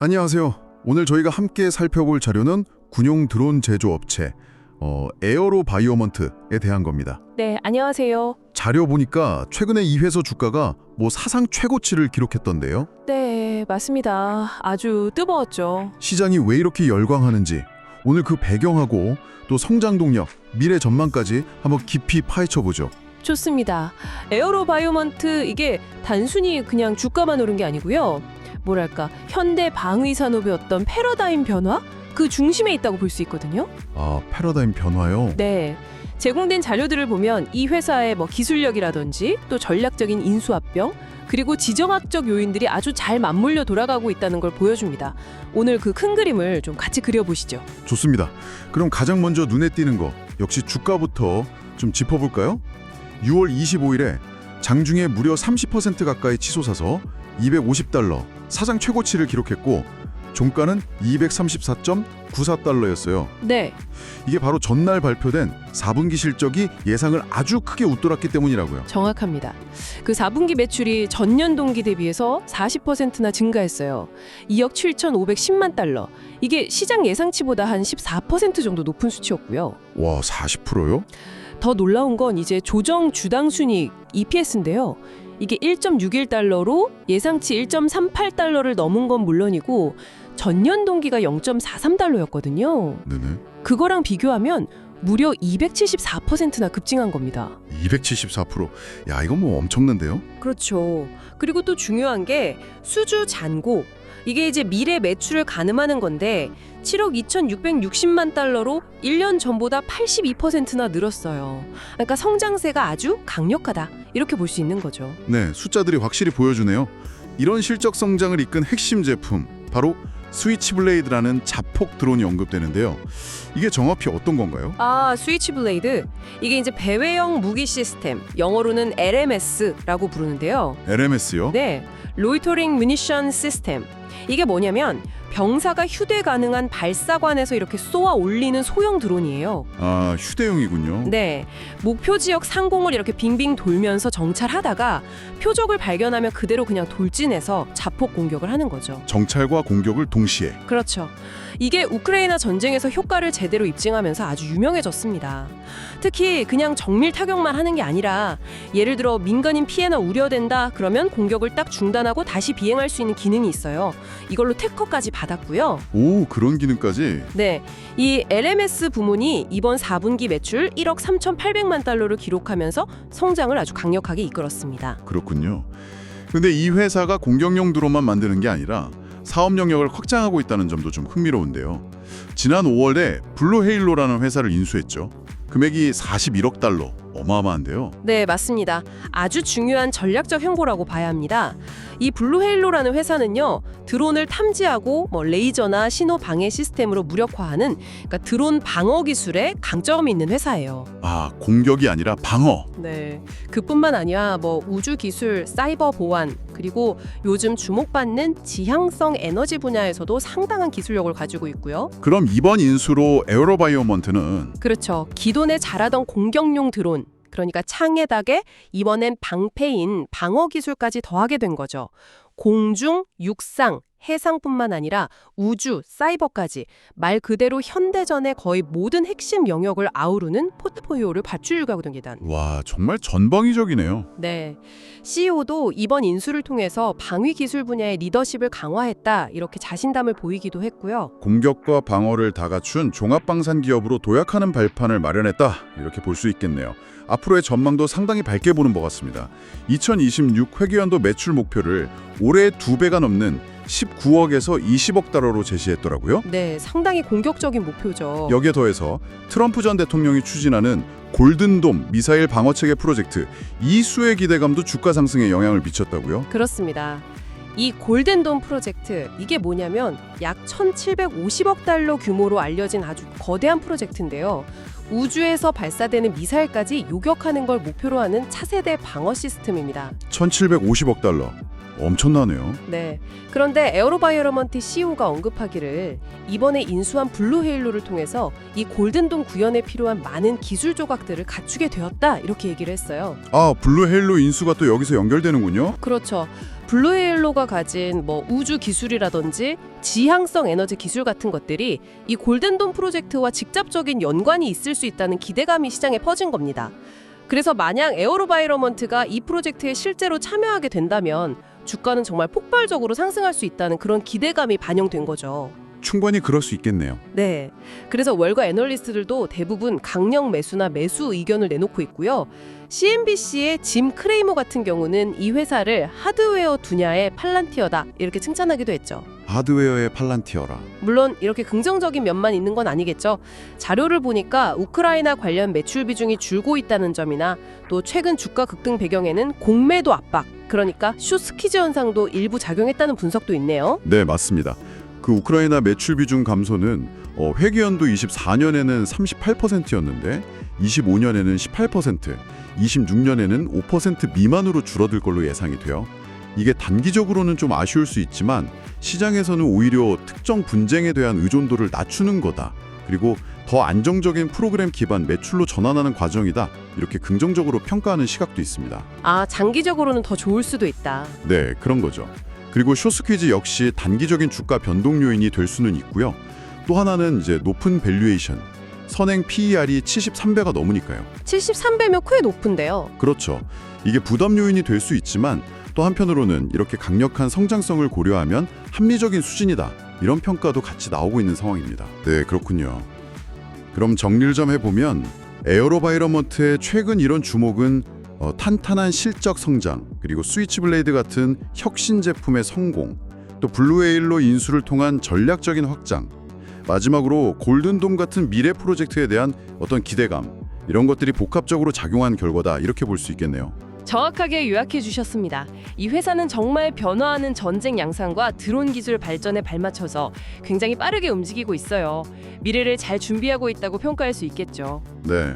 안녕하세요. 오늘 저희가 함께 살펴볼 자료는 군용 드론 제조업체 에어로 바이오먼트에 대한 겁니다. 네, 안녕하세요. 자료 보니까 최근에 이 회사 주가가 사상 최고치를 기록했던데요. 네, 맞습니다. 아주 뜨거웠죠. 시장이 왜 이렇게 열광하는지 오늘 그 배경하고 또 성장 동력, 미래 전망까지 한번 깊이 파헤쳐보죠. 좋습니다. 에어로 바이오먼트 이게 단순히 그냥 주가만 오른 게 아니고요. 뭐랄까, 현대 방위 산업의 어떤 패러다임 변화? 그 중심에 있다고 볼 수 있거든요. 아, 패러다임 변화요? 네. 제공된 자료들을 보면 이 회사의 기술력이라든지 또 전략적인 인수합병 그리고 지정학적 요인들이 아주 잘 맞물려 돌아가고 있다는 걸 보여줍니다. 오늘 그 큰 그림을 좀 같이 그려보시죠. 좋습니다. 그럼 가장 먼저 눈에 띄는 거 역시 주가부터 좀 짚어볼까요? 6월 25일에 장중에 무려 30% 가까이 치솟아서 250달러, 사상 최고치를 기록했고 종가는 234.94달러였어요. 네. 이게 바로 전날 발표된 4분기 실적이 예상을 아주 크게 웃돌았기 때문이라고요. 정확합니다. 그 4분기 매출이 전년 동기 대비해서 40%나 증가했어요. 2억 7,510만 달러. 이게 시장 예상치보다 한 14% 정도 높은 수치였고요. 와, 40%요? 더 놀라운 건 이제 조정 주당 순이익 EPS인데요. 이게 1.61달러로 예상치 1.38달러를 넘은 건 물론이고 전년 동기가 0.43달러였거든요. 네네. 그거랑 비교하면 무려 274%나 급증한 겁니다. 274%. 야, 이건 엄청난데요? 그렇죠. 그리고 또 중요한 게 수주 잔고. 이게 이제 미래 매출을 가늠하는 건데 7억 2,660만 달러로 1년 전보다 82%나 늘었어요. 그러니까 성장세가 아주 강력하다. 이렇게 볼 수 있는 거죠. 네, 숫자들이 확실히 보여주네요. 이런 실적 성장을 이끈 핵심 제품, 바로 스위치블레이드라는 자폭 드론이 언급되는데요. 이게 정확히 어떤 건가요? 아, 스위치블레이드. 이게 이제 배회형 무기 시스템, 영어로는 LMS라고 부르는데요. LMS요? 네, 로이터링 뮤니션 시스템. 이게 뭐냐면 병사가 휴대 가능한 발사관에서 이렇게 쏘아 올리는 소형 드론이에요. 아, 휴대용이군요. 네, 목표 지역 상공을 이렇게 빙빙 돌면서 정찰하다가 표적을 발견하면 그대로 그냥 돌진해서 자폭 공격을 하는 거죠. 정찰과 공격을 동시에. 그렇죠. 이게 우크라이나 전쟁에서 효과를 제대로 입증하면서 아주 유명해졌습니다. 특히 그냥 정밀 타격만 하는 게 아니라 예를 들어 민간인 피해나 우려된다 그러면 공격을 딱 중단하고 다시 비행할 수 있는 기능이 있어요. 이걸로 특허까지 받았고요. 오, 그런 기능까지? 네, 이 LMS 부문이 이번 4분기 매출 1억 3,800만 달러를 기록하면서 성장을 아주 강력하게 이끌었습니다. 그렇군요. 근데 이 회사가 공격용 드론만 만드는 게 아니라 사업 영역을 확장하고 있다는 점도 좀 흥미로운데요. 지난 5월에 블루헤일로라는 회사를 인수했죠. 금액이 41억 달러, 어마어마한데요. 네, 맞습니다. 아주 중요한 전략적 행보라고 봐야 합니다. 이 블루헤일로라는 회사는요, 드론을 탐지하고 레이저나 신호 방해 시스템으로 무력화하는 그러니까 드론 방어 기술에 강점이 있는 회사예요. 아, 공격이 아니라 방어. 네, 그뿐만 아니라 우주 기술, 사이버 보안, 그리고 요즘 주목받는 지향성 에너지 분야에서도 상당한 기술력을 가지고 있고요. 그럼 이번 인수로 에어로바이오먼트는 그렇죠. 기존에 잘하던 공격용 드론, 그러니까 창에다게 이번엔 방패인 방어 기술까지 더하게 된 거죠. 공중, 육상, 해상뿐만 아니라 우주, 사이버까지 말 그대로 현대전의 거의 모든 핵심 영역을 아우르는 포트폴리오를 갖추려고 합니다. 와, 정말 전방위적이네요. 네, CEO도 이번 인수를 통해서 방위 기술 분야의 리더십을 강화했다 이렇게 자신감을 보이기도 했고요. 공격과 방어를 다 갖춘 종합방산 기업으로 도약하는 발판을 마련했다, 이렇게 볼 수 있겠네요. 앞으로의 전망도 상당히 밝게 보는 것 같습니다. 2026 회계연도 매출 목표를 올해 2배가 넘는 19억에서 20억 달러로 제시했더라고요. 네, 상당히 공격적인 목표죠. 여기에 더해서 트럼프 전 대통령이 추진하는 골든돔 미사일 방어체계 프로젝트, 이 수의 기대감도 주가 상승에 영향을 미쳤다고요? 그렇습니다. 이 골든돔 프로젝트, 이게 뭐냐면 약 1,750억 달러 규모로 알려진 아주 거대한 프로젝트인데요. 우주에서 발사되는 미사일까지 요격하는 걸 목표로 하는 차세대 방어 시스템입니다. 1,750억 달러. 엄청나네요. 네. 그런데 에어로바이오먼트 CEO가 언급하기를 이번에 인수한 블루헤일로를 통해서 이 골든돔 구현에 필요한 많은 기술 조각들을 갖추게 되었다 이렇게 얘기를 했어요. 아, 블루헤일로 인수가 또 여기서 연결되는군요. 그렇죠. 블루에일로가 가진 우주 기술이라든지 지향성 에너지 기술 같은 것들이 이 골든돔 프로젝트와 직접적인 연관이 있을 수 있다는 기대감이 시장에 퍼진 겁니다. 그래서 만약 에어로바이러먼트가 이 프로젝트에 실제로 참여하게 된다면 주가는 정말 폭발적으로 상승할 수 있다는 그런 기대감이 반영된 거죠. 충분히 그럴 수 있겠네요. 네. 그래서 월가 애널리스트들도 대부분 강력 매수나 매수 의견을 내놓고 있고요. CNBC의 짐 크레이머 같은 경우는 이 회사를 하드웨어 분야의 팔란티어다 이렇게 칭찬하기도 했죠. 하드웨어의 팔란티어라. 물론 이렇게 긍정적인 면만 있는 건 아니겠죠. 자료를 보니까 우크라이나 관련 매출 비중이 줄고 있다는 점이나 또 최근 주가 급등 배경에는 공매도 압박, 그러니까 숏스퀴즈 현상도 일부 작용했다는 분석도 있네요. 네, 맞습니다. 그 우크라이나 매출 비중 감소는 회계연도 24년에는 38%였는데 25년에는 18%, 26년에는 5% 미만으로 줄어들 걸로 예상이 돼요. 이게 단기적으로는 좀 아쉬울 수 있지만 시장에서는 오히려 특정 분쟁에 대한 의존도를 낮추는 거다. 그리고 더 안정적인 프로그램 기반 매출로 전환하는 과정이다. 이렇게 긍정적으로 평가하는 시각도 있습니다. 아, 장기적으로는 더 좋을 수도 있다. 네, 그런 거죠. 그리고 숏스퀴즈 역시 단기적인 주가 변동 요인이 될 수는 있고요. 또 하나는 이제 높은 밸류에이션. 선행 PER이 73배가 넘으니까요. 73배면 꽤 높은데요. 그렇죠. 이게 부담 요인이 될 수 있지만 또 한편으로는 이렇게 강력한 성장성을 고려하면 합리적인 수준이다. 이런 평가도 같이 나오고 있는 상황입니다. 네, 그렇군요. 그럼 정리를 좀 해보면 에어로바이러먼트의 최근 이런 주목은 탄탄한 실적 성장, 그리고 스위치블레이드 같은 혁신 제품의 성공, 또 블루웨일로 인수를 통한 전략적인 확장, 마지막으로 골든돔 같은 미래 프로젝트에 대한 어떤 기대감, 이런 것들이 복합적으로 작용한 결과다 이렇게 볼 수 있겠네요. 정확하게 요약해 주셨습니다. 이 회사는 정말 변화하는 전쟁 양상과 드론 기술 발전에 발맞춰서 굉장히 빠르게 움직이고 있어요. 미래를 잘 준비하고 있다고 평가할 수 있겠죠. 네.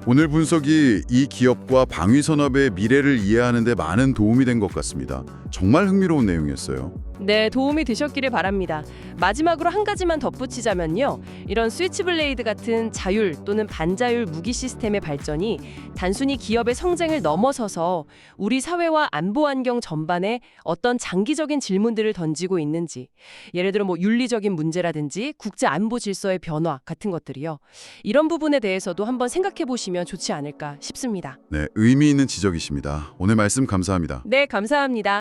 오늘 분석이 이 기업과 방위 산업의 미래를 이해하는 데 많은 도움이 된 것 같습니다. 정말 흥미로운 내용이었어요. 네, 도움이 되셨기를 바랍니다. 마지막으로 한 가지만 덧붙이자면요. 이런 스위치블레이드 같은 자율 또는 반자율 무기 시스템의 발전이 단순히 기업의 성장을 넘어서서 우리 사회와 안보 환경 전반에 어떤 장기적인 질문들을 던지고 있는지, 예를 들어 윤리적인 문제라든지 국제 안보 질서의 변화 같은 것들이요. 이런 부분에 대해서도 한번 생각해 보시면 좋지 않을까 싶습니다. 네, 의미 있는 지적이십니다. 오늘 말씀 감사합니다. 네, 감사합니다.